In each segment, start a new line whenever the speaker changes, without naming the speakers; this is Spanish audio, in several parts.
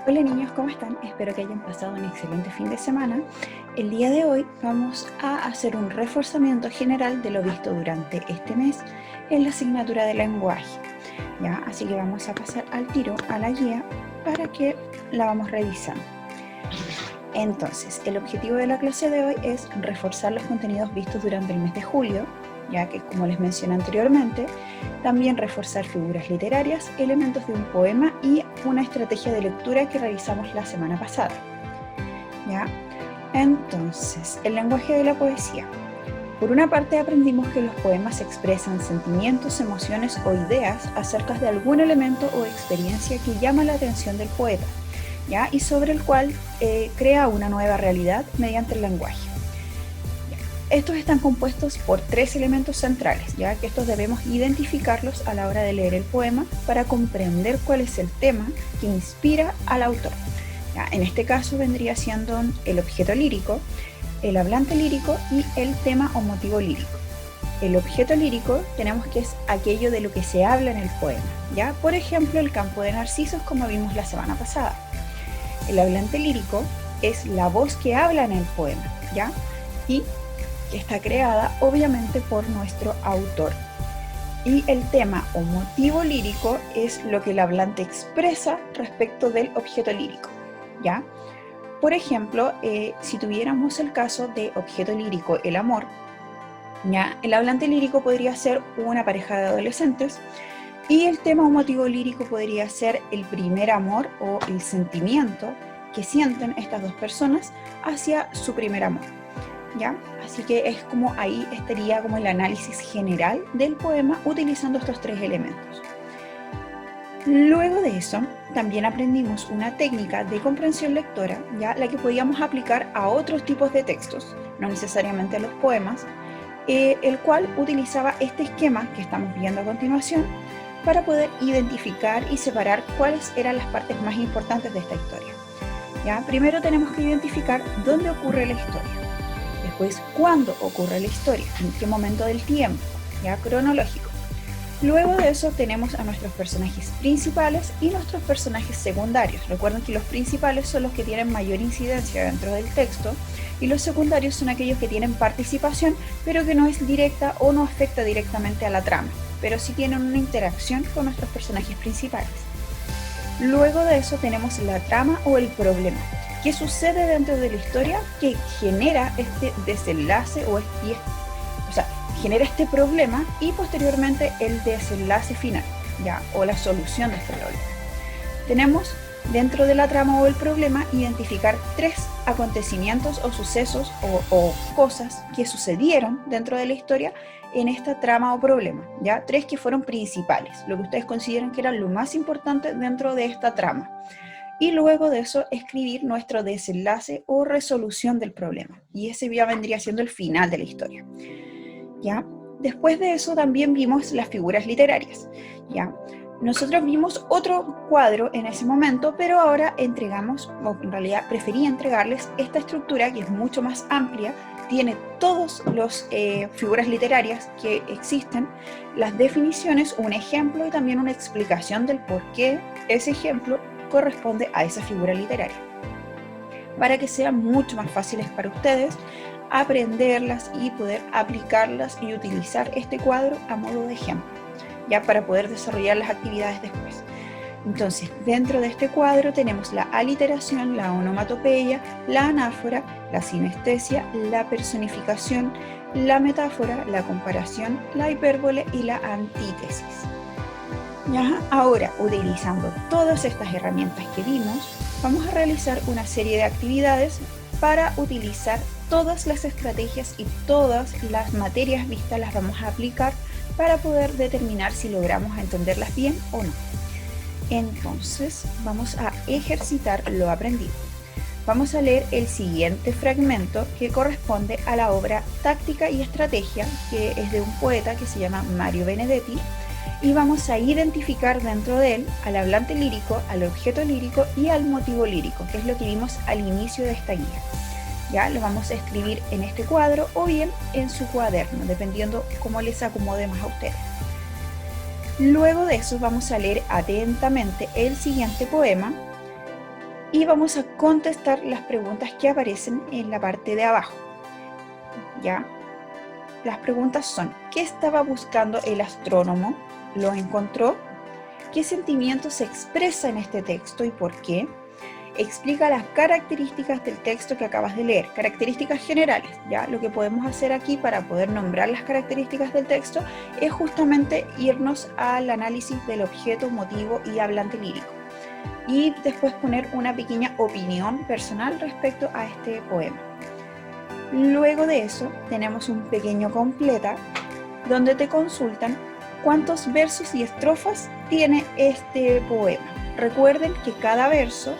Hola niños, ¿cómo están? Espero que hayan pasado un excelente fin de semana. El día de hoy vamos a hacer un reforzamiento general de lo visto durante este mes en la asignatura de lenguaje. ¿Ya? Así que vamos a pasar al tiro a la guía para que la vamos revisando. Entonces, el objetivo de la clase de hoy es reforzar los contenidos vistos durante el mes de julio, ya que, como les mencioné anteriormente, también reforzar figuras literarias, elementos de un poema y una estrategia de lectura que realizamos la semana pasada. ¿Ya? Entonces, el lenguaje de la poesía. Por una parte, aprendimos que los poemas expresan sentimientos, emociones o ideas acerca de algún elemento o experiencia que llama la atención del poeta, ¿ya? Y sobre el cual crea una nueva realidad mediante el lenguaje. Estos están compuestos por tres elementos centrales, ya que estos debemos identificarlos a la hora de leer el poema para comprender cuál es el tema que inspira al autor. Ya, en este caso vendría siendo el objeto lírico, el hablante lírico y el tema o motivo lírico. El objeto lírico tenemos que es aquello de lo que se habla en el poema, ¿ya? Por ejemplo, el campo de narcisos, como vimos la semana pasada. El hablante lírico es la voz que habla en el poema, ¿ya? Y que está creada obviamente por nuestro autor. Y el tema o motivo lírico es lo que el hablante expresa respecto del objeto lírico, ¿ya? Por ejemplo, si tuviéramos el caso de objeto lírico, el amor, ¿ya? El hablante lírico podría ser una pareja de adolescentes y el tema o motivo lírico podría ser el primer amor o el sentimiento que sienten estas dos personas hacia su primer amor, ¿ya? Así que es como ahí estaría como el análisis general del poema utilizando estos tres elementos. Luego de eso, también aprendimos una técnica de comprensión lectora, ¿ya? La que podíamos aplicar a otros tipos de textos, no necesariamente a los poemas, el cual utilizaba este esquema que estamos viendo a continuación para poder identificar y separar cuáles eran las partes más importantes de esta historia, ¿ya? Primero tenemos que identificar dónde ocurre la historia. Después, ¿cuándo ocurre la historia? ¿En qué momento del tiempo? Ya cronológico. Luego de eso tenemos a nuestros personajes principales y nuestros personajes secundarios. Recuerden que los principales son los que tienen mayor incidencia dentro del texto y los secundarios son aquellos que tienen participación, pero que no es directa o no afecta directamente a la trama, pero sí tienen una interacción con nuestros personajes principales. Luego de eso tenemos la trama o el problema. ¿Qué sucede dentro de la historia que genera este desenlace genera este problema y posteriormente el desenlace final, ¿ya? O la solución de este problema? Tenemos dentro de la trama o el problema identificar tres acontecimientos o sucesos o cosas que sucedieron dentro de la historia en esta trama o problema, ¿ya? Tres que fueron principales, lo que ustedes consideran que era lo más importante dentro de esta trama. Y luego de eso escribir nuestro desenlace o resolución del problema. Y ese ya vendría siendo el final de la historia, ¿ya? Después de eso también vimos las figuras literarias, ¿ya? Nosotros vimos otro cuadro en ese momento, pero ahora entregamos, o en realidad preferí entregarles esta estructura que es mucho más amplia, tiene todas las figuras literarias que existen, las definiciones, un ejemplo y también una explicación del por qué ese ejemplo corresponde a esa figura literaria, para que sean mucho más fáciles para ustedes aprenderlas y poder aplicarlas y utilizar este cuadro a modo de ejemplo, ya para poder desarrollar las actividades después. Entonces, dentro de este cuadro tenemos la aliteración, la onomatopeya, la anáfora, la sinestesia, la personificación, la metáfora, la comparación, la hipérbole y la antítesis. ¿Ya? Ahora, utilizando todas estas herramientas que vimos, vamos a realizar una serie de actividades para utilizar todas las estrategias y todas las materias vistas las vamos a aplicar para poder determinar si logramos entenderlas bien o no. Entonces, vamos a ejercitar lo aprendido. Vamos a leer el siguiente fragmento que corresponde a la obra Táctica y Estrategia, que es de un poeta que se llama Mario Benedetti, y vamos a identificar dentro de él al hablante lírico, al objeto lírico y al motivo lírico, que es lo que vimos al inicio de esta guía. Ya lo vamos a escribir en este cuadro o bien en su cuaderno, dependiendo cómo les acomode más a ustedes. Luego de eso vamos a leer atentamente el siguiente poema y vamos a contestar las preguntas que aparecen en la parte de abajo. ¿Ya? Las preguntas son: ¿qué estaba buscando el astrónomo? ¿Lo encontró? ¿Qué sentimiento se expresa en este texto y por qué? Explica las características del texto que acabas de leer, características generales. ¿Ya? Lo que podemos hacer aquí para poder nombrar las características del texto es justamente irnos al análisis del objeto, motivo y hablante lírico, y después poner una pequeña opinión personal respecto a este poema. Luego de eso tenemos un pequeño completa donde te consultan cuántos versos y estrofas tiene este poema. Recuerden que cada verso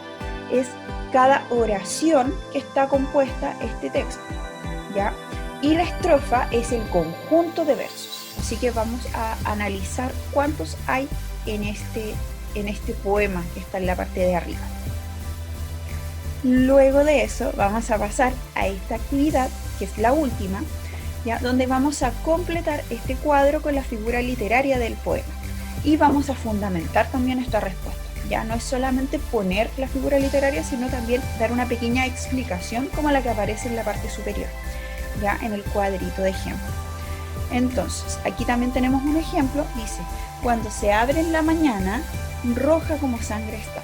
es cada oración que está compuesta este texto, ¿ya? Y la estrofa es el conjunto de versos. Así que vamos a analizar cuántos hay en este poema que está en la parte de arriba. Luego de eso vamos a pasar a esta actividad, que es la última, ¿ya? Donde vamos a completar este cuadro con la figura literaria del poema y vamos a fundamentar también esta respuesta. Ya no es solamente poner la figura literaria, sino también dar una pequeña explicación como la que aparece en la parte superior, ya en el cuadrito de ejemplo. Entonces, aquí también tenemos un ejemplo, dice: cuando se abre en la mañana, roja como sangre está.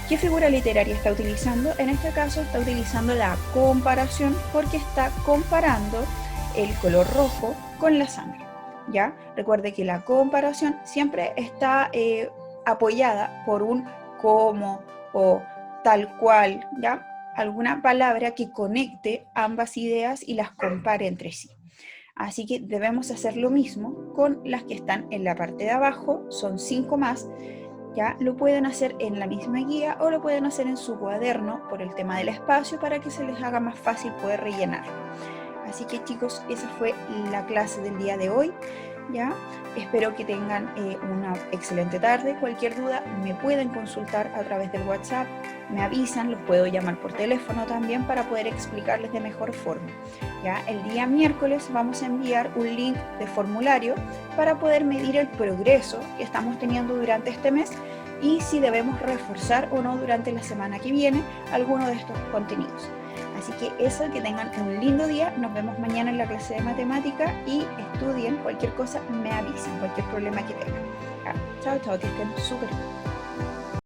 ¿Qué figura literaria está utilizando? En este caso está utilizando la comparación, porque está comparando el color rojo con la sangre, ¿ya? Recuerde que la comparación siempre está apoyada por un como o tal cual, ¿ya? Alguna palabra que conecte ambas ideas y las compare entre sí. Así que debemos hacer lo mismo con las que están en la parte de abajo, son 5 más. Ya lo pueden hacer en la misma guía o lo pueden hacer en su cuaderno por el tema del espacio, para que se les haga más fácil poder rellenar. Así que, chicos, esa fue la clase del día de hoy. ¿Ya? Espero que tengan una excelente tarde. Cualquier duda me pueden consultar a través del WhatsApp, me avisan, los puedo llamar por teléfono también para poder explicarles de mejor forma. ¿Ya? El día miércoles vamos a enviar un link de formulario para poder medir el progreso que estamos teniendo durante este mes y si debemos reforzar o no durante la semana que viene alguno de estos contenidos. Así que eso, que tengan un lindo día. Nos vemos mañana en la clase de matemática y estudien. Cualquier cosa me avisan, cualquier problema que tengan. Chao, chao, que estén súper bien.